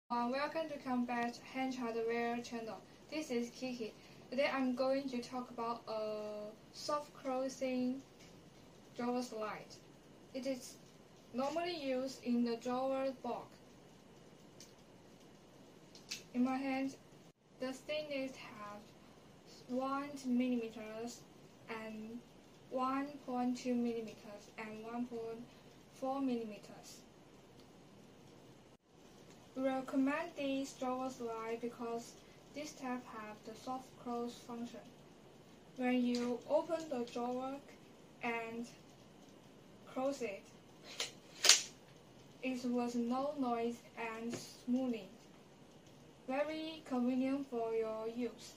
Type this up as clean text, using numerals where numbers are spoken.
Welcome to come back to HENCH HARDWARE channel. This is Kiki. Today I'm going to talk about a soft closing drawer slide. It is normally used in the drawer box. In my hand, the thickness has 1 millimeters and 1.2 millimeters and 1.4 millimeters. We recommend this drawer slide because this type have the soft close function. When you open the drawer and close it, it was no noise and smoothing. Very convenient for your use.